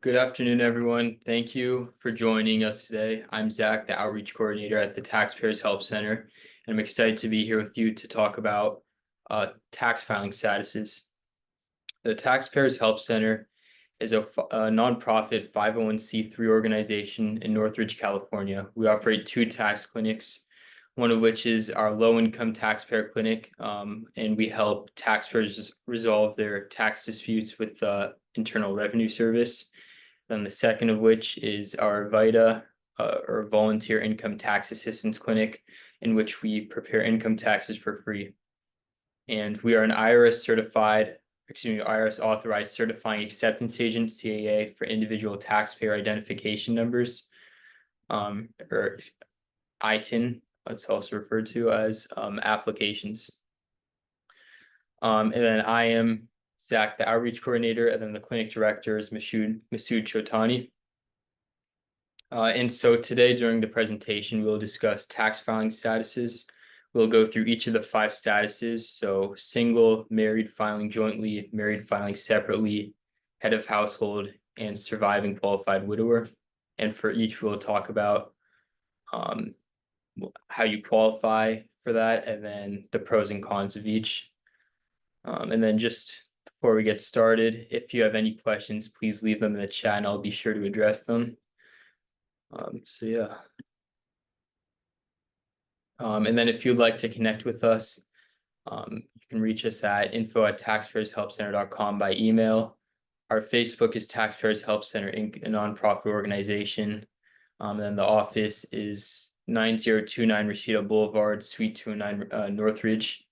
Good afternoon, everyone. Thank you for joining us today. I'm Zach, the Outreach Coordinator at the Taxpayers Help Center, and I'm excited to be here with you to talk about tax filing statuses. The Taxpayers Help Center is a nonprofit 501c3 organization in Northridge, California. We operate two tax clinics, one of which is our low-income taxpayer clinic, and we help taxpayers resolve their tax disputes with the Internal Revenue Service. Then the second of which is our VITA, or Volunteer Income Tax Assistance Clinic, in which we prepare income taxes for free. And we are an IRS authorized certifying acceptance agent, CAA, for individual taxpayer identification numbers, or ITIN, it's also referred to as applications. And then I am Zach, the outreach coordinator, and then the clinic director is Masood Chotani. And so today during the presentation, we'll discuss tax filing statuses. We'll go through each of the 5 statuses. So single, married filing jointly, married filing separately, head of household, and surviving qualified widower. And for each, we'll talk about how you qualify for that, and then the pros and cons of each. And then just before we get started, if you have any questions, please leave them in the chat and I'll be sure to address them. So yeah. And then if you'd like to connect with us, you can reach us at info@taxpayershelpcenter.com by email. Our Facebook is Taxpayers Help Center Inc., a nonprofit organization. And then the office is 9029 Reseda Boulevard, Suite 209, Northridge.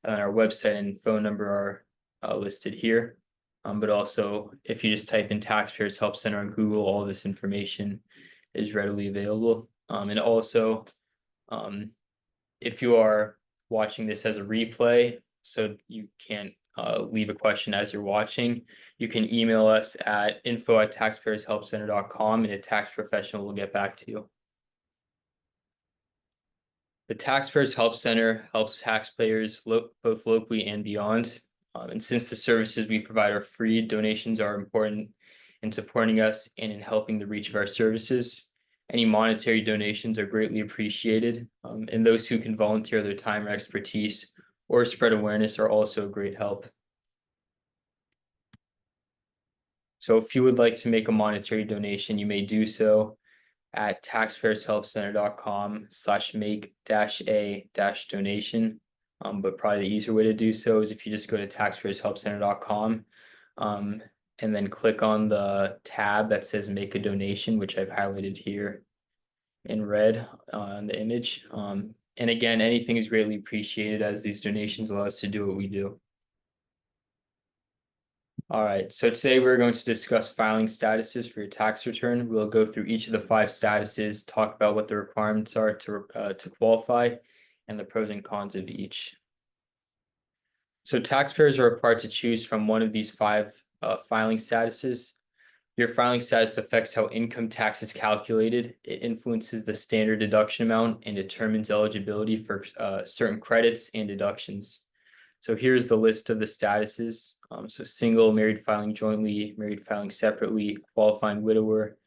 And our website and phone number are listed here. But also, if you just type in Taxpayers Help Center on Google, all this information is readily available. And also, if you are watching this as a replay, so you can't leave a question as you're watching, you can email us at info@taxpayershelpcenter.com and a tax professional will get back to you. The Taxpayers Help Center helps taxpayers both locally and beyond. And since the services we provide are free, donations are important in supporting us and in helping the reach of our services. Any monetary donations are greatly appreciated, and those who can volunteer their time or expertise or spread awareness are also a great help. So if you would like to make a monetary donation, you may do so at taxpayershelpcenter.com/make-a-donation. But probably the easier way to do so is if you just go to taxpayershelpcenter.com and then click on the tab that says make a donation, which I've highlighted here in red on the image. And again, anything is greatly appreciated as these donations allow us to do what we do. All right, so today we're going to discuss filing statuses for your tax return. We'll go through each of the 5 statuses, talk about what the requirements are to qualify, and the pros and cons of each. So taxpayers are required to choose from one of these 5 filing statuses. Your filing status affects how income tax is calculated. It influences the standard deduction amount and determines eligibility for certain credits and deductions. So here's the list of the statuses. So single, married filing jointly, married filing separately, qualifying widower,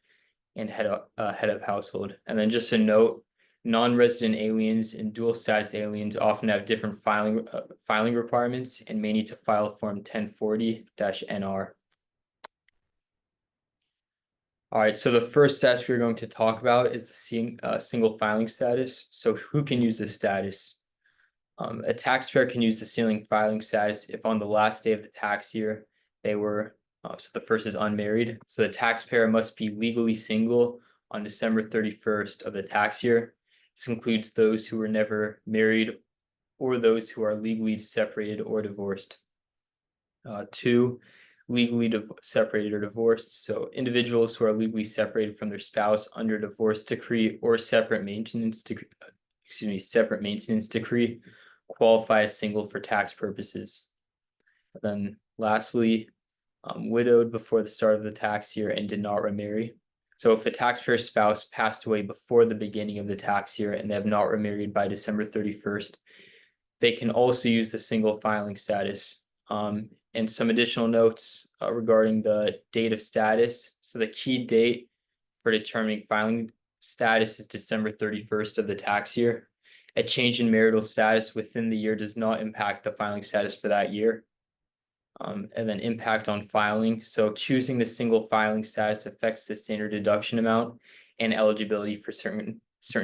and head of household. And then just a note, non-resident aliens and dual status aliens often have different filing requirements and may need to file Form 1040-NR. All right, so the first status we're going to talk about is the single filing status. So who can use this status? A taxpayer can use the single filing status if on the last day of the tax year they were, so the first is unmarried. So the taxpayer must be legally single on December 31st of the tax year. This includes those who were never married or those who are legally separated or divorced. 2, legally separated or divorced. So individuals who are legally separated from their spouse under divorce decree or separate maintenance decree qualify as single for tax purposes. Then lastly, widowed before the start of the tax year and did not remarry. So if a taxpayer's spouse passed away before the beginning of the tax year and they have not remarried by December 31st, they can also use the single filing status. And some additional notes regarding the date of status. So the key date for determining filing status is December 31st of the tax year. A change in marital status within the year does not impact the filing status for that year. And then impact on filing. So choosing the single filing status affects the standard deduction amount and eligibility for certain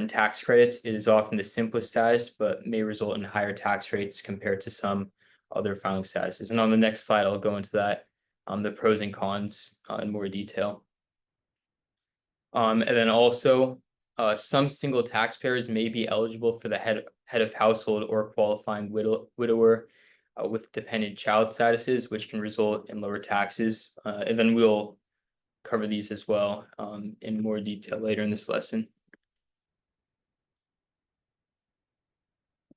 tax credits. It is often the simplest status, but may result in higher tax rates compared to some other filing statuses. And on the next slide, I'll go into that, the pros and cons in more detail. And then also, some single taxpayers may be eligible for the head of household or qualifying widower with dependent child statuses, which can result in lower taxes. And then we'll cover these as well in more detail later in this lesson.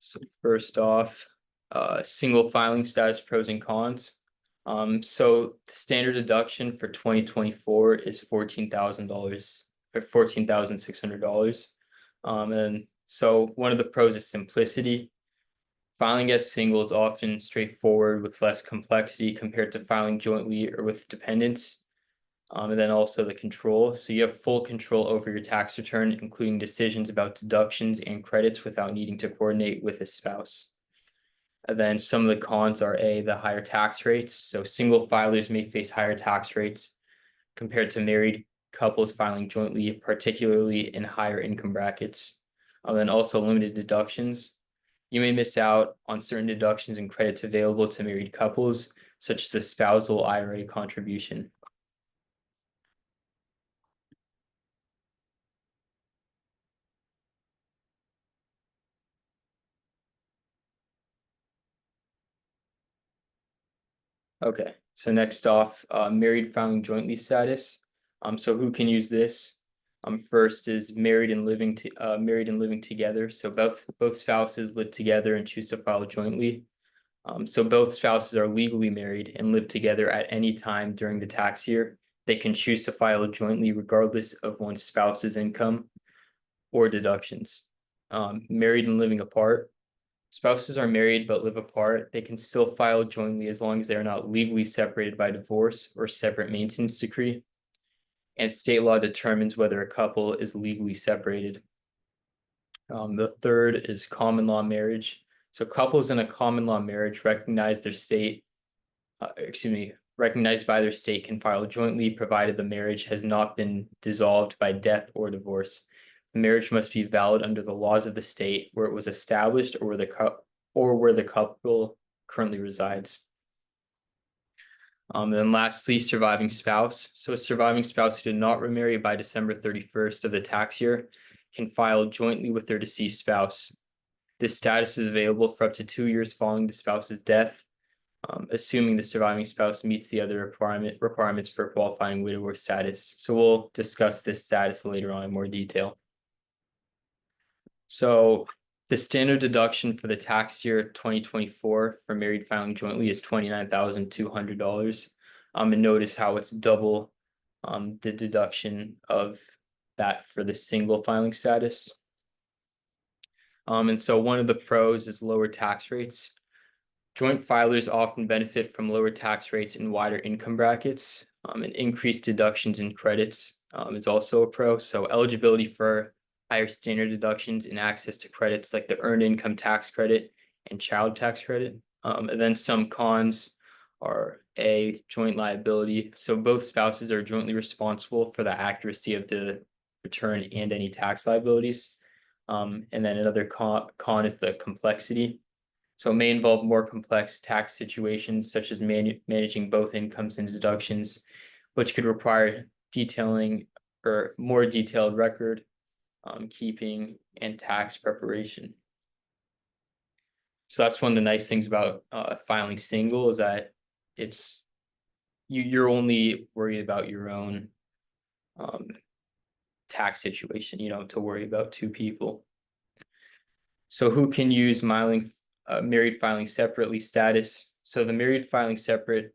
So first off, single filing status pros and cons. So the standard deduction for 2024 is $14,000 or $14,600. And so one of the pros is simplicity. Filing as single is often straightforward with less complexity compared to filing jointly or with dependents. And then also the control. So you have full control over your tax return, including decisions about deductions and credits without needing to coordinate with a spouse. And then some of the cons are the higher tax rates. So single filers may face higher tax rates compared to married couples filing jointly, particularly in higher income brackets. And then also limited deductions. You may miss out on certain deductions and credits available to married couples, such as the spousal IRA contribution. Okay, so next off, married filing jointly status. So who can use this? First is married and living together. So both spouses live together and choose to file jointly. So both spouses are legally married and live together at any time during the tax year. They can choose to file jointly regardless of one's spouse's income or deductions. Married and living apart. Spouses are married but live apart. They can still file jointly as long as they are not legally separated by divorce or separate maintenance decree. And state law determines whether a couple is legally separated. The third is common law marriage. So couples in a common law marriage recognized by their state can file jointly provided the marriage has not been dissolved by death or divorce. The marriage must be valid under the laws of the state where it was established or where the couple currently resides. And then lastly, surviving spouse. So a surviving spouse who did not remarry by December 31st of the tax year can file jointly with their deceased spouse. This status is available for up to 2 years following the spouse's death, assuming the surviving spouse meets the other requirements for qualifying widower status. So we'll discuss this status later on in more detail. So the standard deduction for the tax year 2024 for married filing jointly is $29,200. And notice how it's double the deduction of that for the single filing status. And so one of the pros is lower tax rates. Joint filers often benefit from lower tax rates in wider income brackets, and increased deductions and credits is also a pro. So eligibility for higher standard deductions and access to credits like the earned income tax credit and child tax credit. And then some cons are joint liability. So both spouses are jointly responsible for the accuracy of the return and any tax liabilities. And then another con is the complexity. So it may involve more complex tax situations such as managing both incomes and deductions, which could require detailing or more detailed record keeping and tax preparation. So that's one of the nice things about filing single is that you're only worried about your own tax situation. You don't have to worry about two people. So who can use married filing separately status? So the married filing separately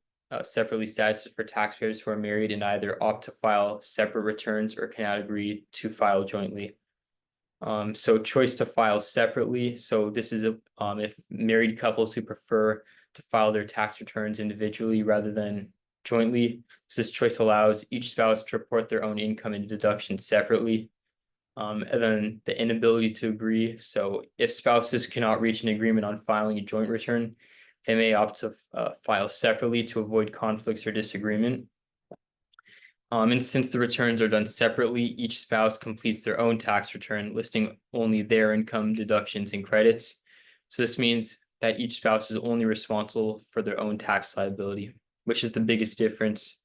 status is for taxpayers who are married and either opt to file separate returns or cannot agree to file jointly. So choice to file separately. So this is if married couples who prefer to file their tax returns individually rather than jointly. So this choice allows each spouse to report their own income and deductions separately. And then the inability to agree. So if spouses cannot reach an agreement on filing a joint return, they may opt to file separately to avoid conflicts or disagreement. And since the returns are done separately, each spouse completes their own tax return, listing only their income, deductions, and credits. So this means that each spouse is only responsible for their own tax liability, which is the biggest difference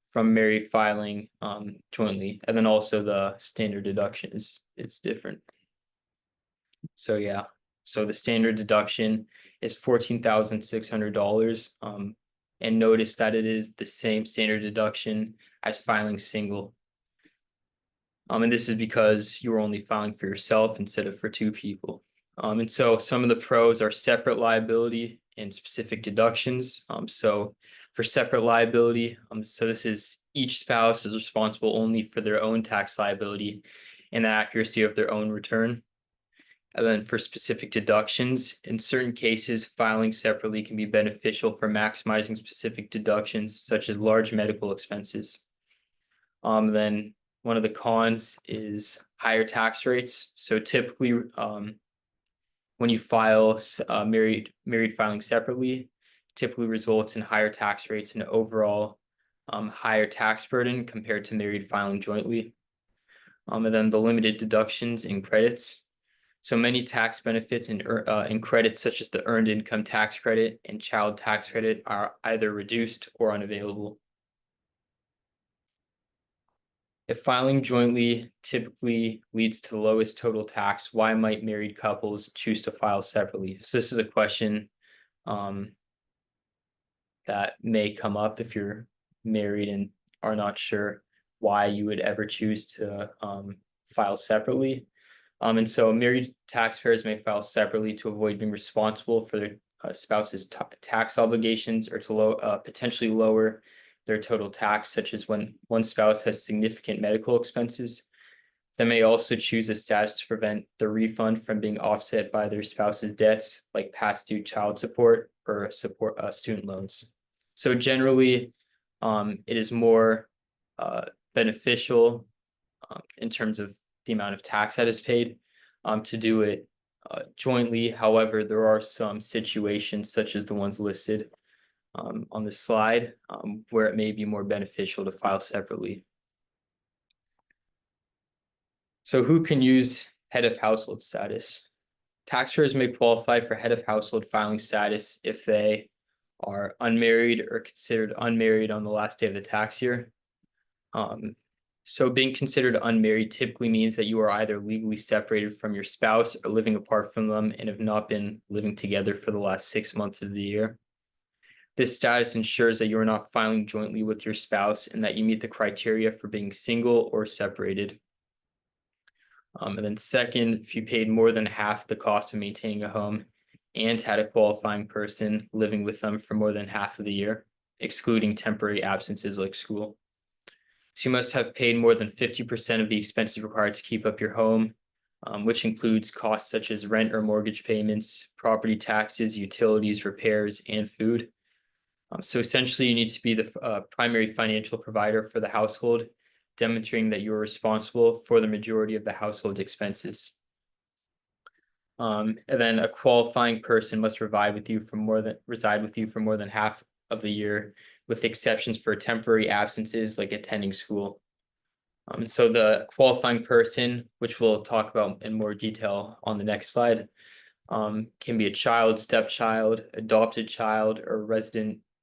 from married filing jointly. And then also the standard deduction is different. So yeah, so the standard deduction is $14,600. And notice that it is the same standard deduction as filing single. And this is because you are only filing for yourself instead of for two people. And so some of the pros are separate liability and specific deductions. So for separate liability, so this is each spouse is responsible only for their own tax liability and the accuracy of their own return. And then for specific deductions, in certain cases, filing separately can be beneficial for maximizing specific deductions, such as large medical expenses. Then one of the cons is higher tax rates. So typically, when you file married filing separately, typically results in higher tax rates and overall higher tax burden compared to married filing jointly. And then the limited deductions and credits. So many tax benefits and credits such as the earned income tax credit and child tax credit are either reduced or unavailable. If filing jointly typically leads to the lowest total tax, why might married couples choose to file separately? So this is a question that may come up if you're married and are not sure why you would ever choose to file separately. And so married taxpayers may file separately to avoid being responsible for their spouse's tax obligations or to potentially lower their total tax, such as when one spouse has significant medical expenses. They may also choose a status to prevent the refund from being offset by their spouse's debts, like past due child support or student loans. So generally, it is more beneficial in terms of the amount of tax that is paid to do it jointly. However, there are some situations such as the ones listed on the slide where it may be more beneficial to file separately. So who can use head of household status? Taxpayers may qualify for head of household filing status if they are unmarried or considered unmarried on the last day of the tax year. So being considered unmarried typically means that you are either legally separated from your spouse or living apart from them and have not been living together for the last 6 months of the year. This status ensures that you are not filing jointly with your spouse and that you meet the criteria for being single or separated. And then second, if you paid more than half the cost of maintaining a home and had a qualifying person living with them for more than half of the year, excluding temporary absences like school. So you must have paid more than 50% of the expenses required to keep up your home, which includes costs such as rent or mortgage payments, property taxes, utilities, repairs, and food. So essentially, you need to be the primary financial provider for the household, demonstrating that you are responsible for the majority of the household's expenses. And then a qualifying person must reside with you for more than half of the year, with exceptions for temporary absences like attending school. So the qualifying person, which we'll talk about in more detail on the next slide, can be a child, stepchild, adopted child, or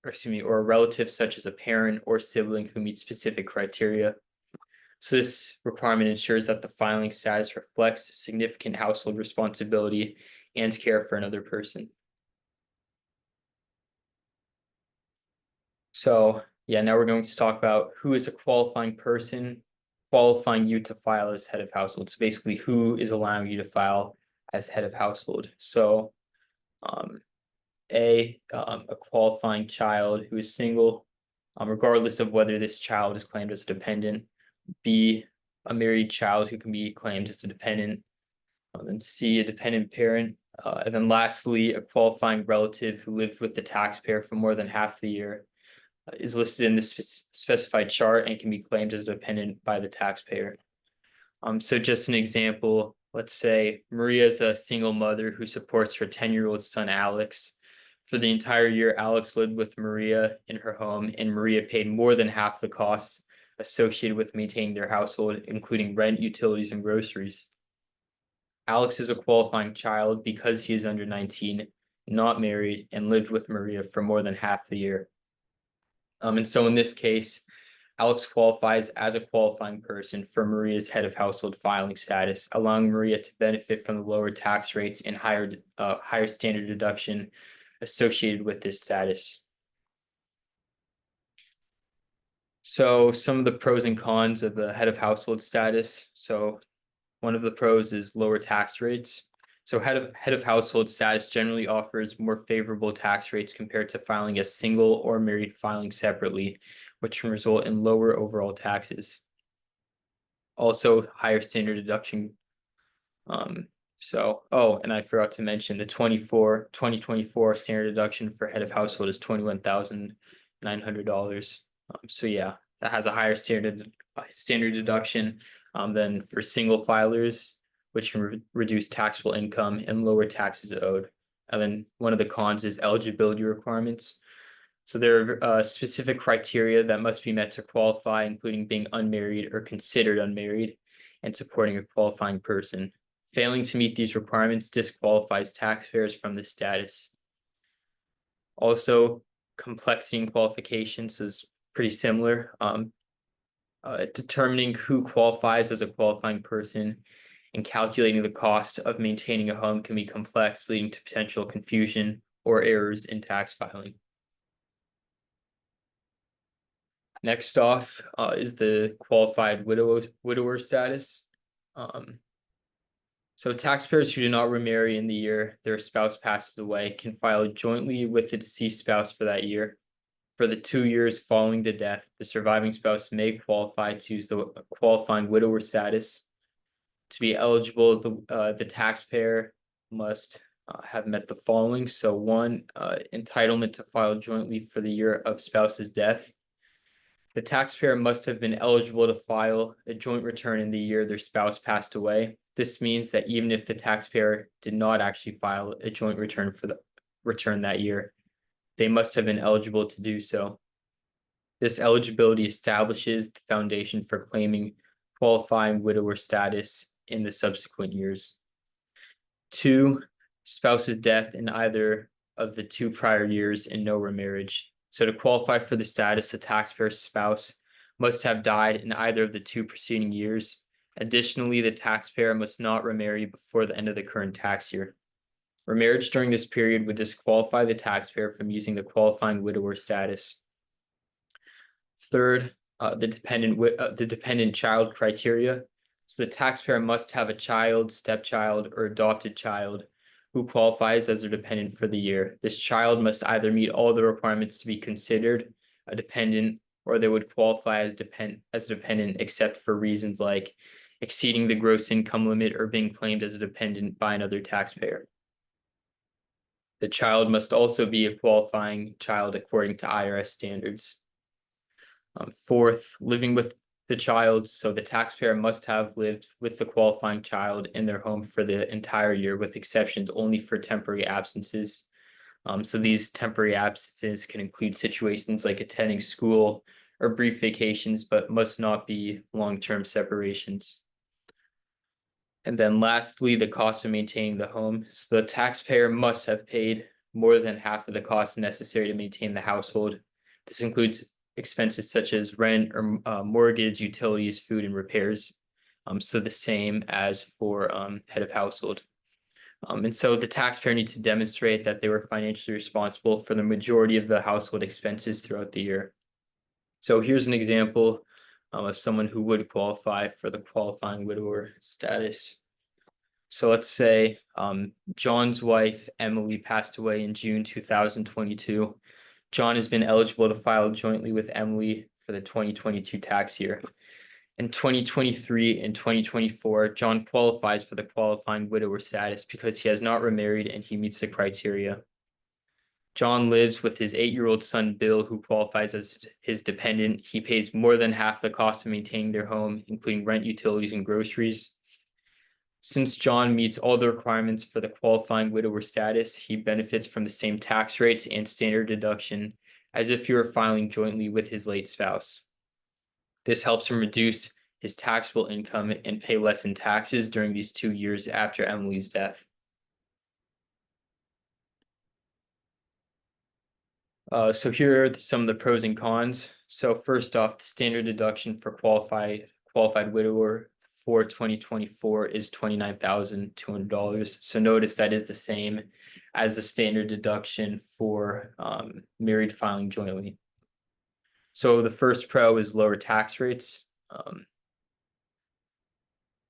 or a relative such as a parent or sibling who meets specific criteria. So this requirement ensures that the filing status reflects significant household responsibility and care for another person. So yeah, now we're going to talk about who is a qualifying person qualifying you to file as head of household. So basically, who is allowing you to file as head of household. So a qualifying child who is single, regardless of whether this child is claimed as a dependent. B, a married child who can be claimed as a dependent. Then C, a dependent parent And then lastly, a qualifying relative who lived with the taxpayer for more than half the year is listed in the specified chart and can be claimed as a dependent by the taxpayer. So just an example, let's say Maria is a single mother who supports her 10-year-old son, Alex. For the entire year, Alex lived with Maria in her home, and Maria paid more than half the costs associated with maintaining their household, including rent, utilities, and groceries. Alex is a qualifying child because he is under 19, not married, and lived with Maria for more than half the year. And so in this case, Alex qualifies as a qualifying person for Maria's head of household filing status, allowing Maria to benefit from the lower tax rates and higher standard deduction associated with this status. So some of the pros and cons of the head of household status. So one of the pros is lower tax rates. So head of household status generally offers more favorable tax rates compared to filing as single or married filing separately, which can result in lower overall taxes. Also, higher standard deduction. And I forgot to mention the 2024 standard deduction for head of household is $21,900. So yeah, that has a higher standard deduction than for single filers, which can reduce taxable income and lower taxes owed. And then one of the cons is eligibility requirements. So there are specific criteria that must be met to qualify, including being unmarried or considered unmarried and supporting a qualifying person. Failing to meet these requirements disqualifies taxpayers from the status. Also, complexity and qualifications is pretty similar. Determining who qualifies as a qualifying person and calculating the cost of maintaining a home can be complex, leading to potential confusion or errors in tax filing. Next off is the qualified widower status. So taxpayers who do not remarry in the year their spouse passes away can file jointly with the deceased spouse for that year. For the 2 years following the death, the surviving spouse may qualify to use the qualifying widower status. To be eligible, the taxpayer must have met the following. So one, entitlement to file jointly for the year of spouse's death. The taxpayer must have been eligible to file a joint return in the year their spouse passed away. This means that even if the taxpayer did not actually file a joint return for the return that year, they must have been eligible to do so. This eligibility establishes the foundation for claiming qualifying widower status in the subsequent years. 2, spouse's death in either of the 2 prior years and no remarriage. So to qualify for the status, the taxpayer's spouse must have died in either of the 2 preceding years. Additionally, the taxpayer must not remarry before the end of the current tax year. Remarriage during this period would disqualify the taxpayer from using the qualifying widower status. Third, the dependent child criteria. So the taxpayer must have a child, stepchild, or adopted child who qualifies as a dependent for the year. This child must either meet all the requirements to be considered a dependent, or they would qualify as a dependent except for reasons like exceeding the gross income limit or being claimed as a dependent by another taxpayer. The child must also be a qualifying child according to IRS standards. Fourth, living with the child. So the taxpayer must have lived with the qualifying child in their home for the entire year, with exceptions only for temporary absences. So these temporary absences can include situations like attending school or brief vacations, but must not be long-term separations. And then lastly, the cost of maintaining the home. So the taxpayer must have paid more than half of the costs necessary to maintain the household. This includes expenses such as rent or mortgage, utilities, food, and repairs. So the same as for head of household. And so the taxpayer needs to demonstrate that they were financially responsible for the majority of the household expenses throughout the year. So here's an example of someone who would qualify for the qualifying widower status. So let's say John's wife, Emily, passed away in June 2022. John has been eligible to file jointly with Emily for the 2022 tax year. In 2023 and 2024, John qualifies for the qualifying widower status because he has not remarried and he meets the criteria. John lives with his 8-year-old son, Bill, who qualifies as his dependent. He pays more than half the cost of maintaining their home, including rent, utilities, and groceries. Since John meets all the requirements for the qualifying widower status, he benefits from the same tax rates and standard deduction as if he were filing jointly with his late spouse. This helps him reduce his taxable income and pay less in taxes during these 2 years after Emily's death. So here are some of the pros and cons. So first off, the standard deduction for qualified widower for 2024 is $29,200. So notice that is the same as the standard deduction for married filing jointly. So the first pro is lower tax rates.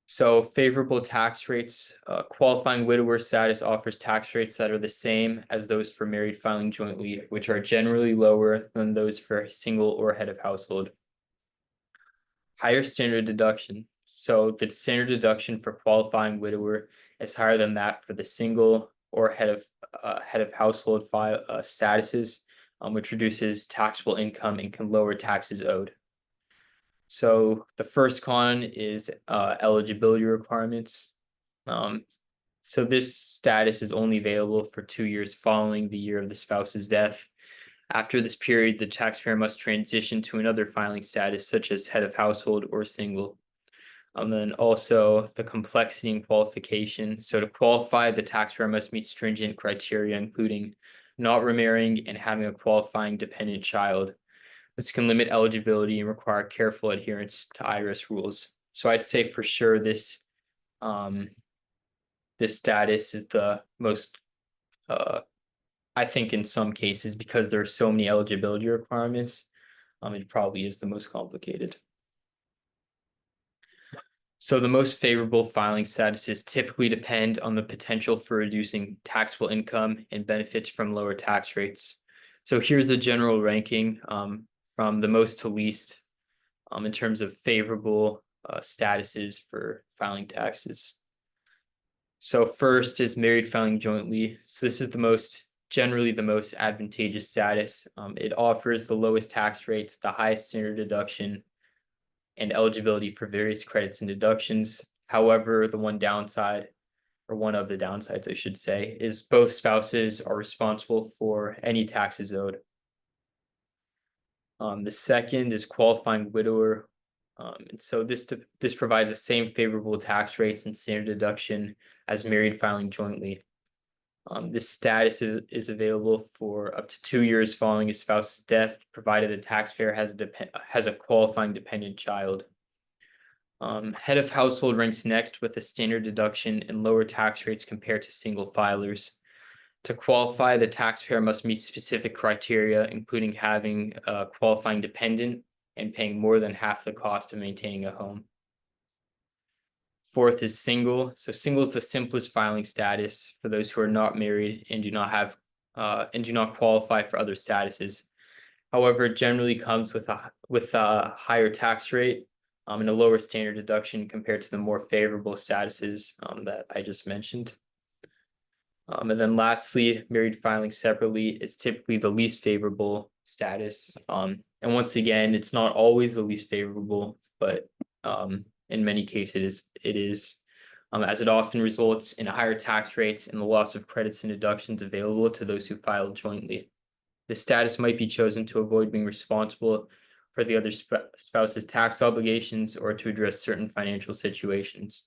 So favorable tax rates, qualifying widower status offers tax rates that are the same as those for married filing jointly, which are generally lower than those for single or head of household. Higher standard deduction. So the standard deduction for qualifying widower is higher than that for the single or head of household statuses, which reduces taxable income and can lower taxes owed. So the first con is eligibility requirements. So this status is only available for 2 years following the year of the spouse's death. After this period, the taxpayer must transition to another filing status, such as head of household or single. Then also the complexity and qualification. So to qualify, the taxpayer must meet stringent criteria, including not remarrying and having a qualifying dependent child. This can limit eligibility and require careful adherence to IRS rules. So I'd say for sure this status is the most, I think in some cases, because there are so many eligibility requirements, it probably is the most complicated. So the most favorable filing statuses typically depend on the potential for reducing taxable income and benefits from lower tax rates. So here's the general ranking from the most to least in terms of favorable statuses for filing taxes. So first is married filing jointly. So this is generally the most advantageous status. It offers the lowest tax rates, the highest standard deduction, and eligibility for various credits and deductions. However, the one downside, or one of the downsides, I should say, is both spouses are responsible for any taxes owed. The second is qualifying widower. And so this provides the same favorable tax rates and standard deduction as married filing jointly. This status is available for up to 2 years following a spouse's death, provided the taxpayer has a qualifying dependent child. Head of household ranks next with a standard deduction and lower tax rates compared to single filers. To qualify, the taxpayer must meet specific criteria, including having a qualifying dependent and paying more than half the cost of maintaining a home. Fourth is single. So single is the simplest filing status for those who are not married and do not qualify for other statuses. However, it generally comes with a higher tax rate and a lower standard deduction compared to the more favorable statuses that I just mentioned. And then lastly, married filing separately is typically the least favorable status. And once again, it's not always the least favorable, but in many cases it is, as it often results in higher tax rates and the loss of credits and deductions available to those who filed jointly. The status might be chosen to avoid being responsible for the other spouse's tax obligations or to address certain financial situations.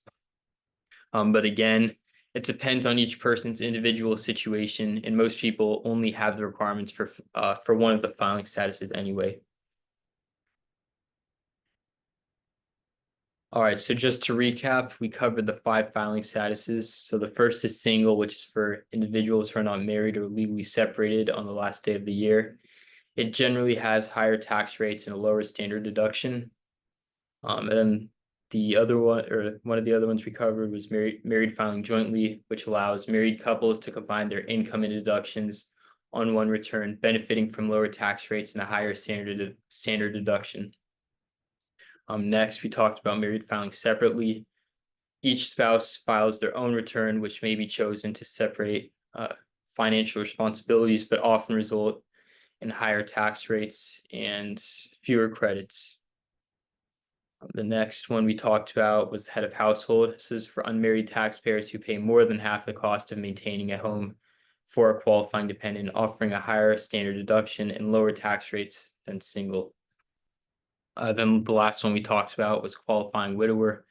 But again, it depends on each person's individual situation, and most people only have the requirements for one of the filing statuses anyway. All right, so just to recap, we covered the 5 filing statuses. So the first is single, which is for individuals who are not married or legally separated on the last day of the year. It generally has higher tax rates and a lower standard deduction. And then the other one, or one of the other ones we covered, was married filing jointly, which allows married couples to combine their income and deductions on one return, benefiting from lower tax rates and a higher standard deduction. Next, we talked about married filing separately. Each spouse files their own return, which may be chosen to separate financial responsibilities, but often result in higher tax rates and fewer credits. The next one we talked about was the head of household. This is for unmarried taxpayers who pay more than half the cost of maintaining a home for a qualifying dependent, offering a higher standard deduction and lower tax rates than single. Then the last one we talked about was qualifying widower.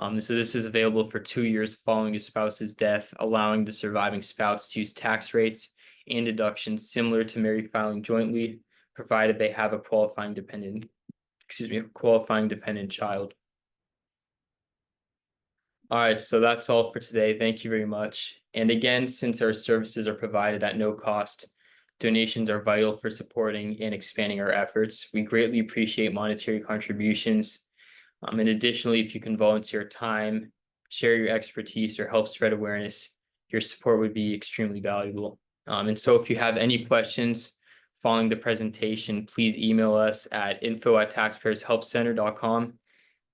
So this is available for 2 years following a spouse's death, allowing the surviving spouse to use tax rates and deductions similar to married filing jointly, provided they have a qualifying dependent child. All right, so that's all for today. Thank you very much. And again, since our services are provided at no cost, donations are vital for supporting and expanding our efforts. We greatly appreciate monetary contributions. And additionally, if you can volunteer time, share your expertise, or help spread awareness, your support would be extremely valuable. And so if you have any questions following the presentation, please email us at info@taxpayershelpcenter.com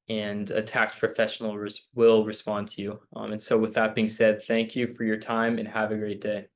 and a tax professional will respond to you. And so with that being said, thank you for your time and have a great day.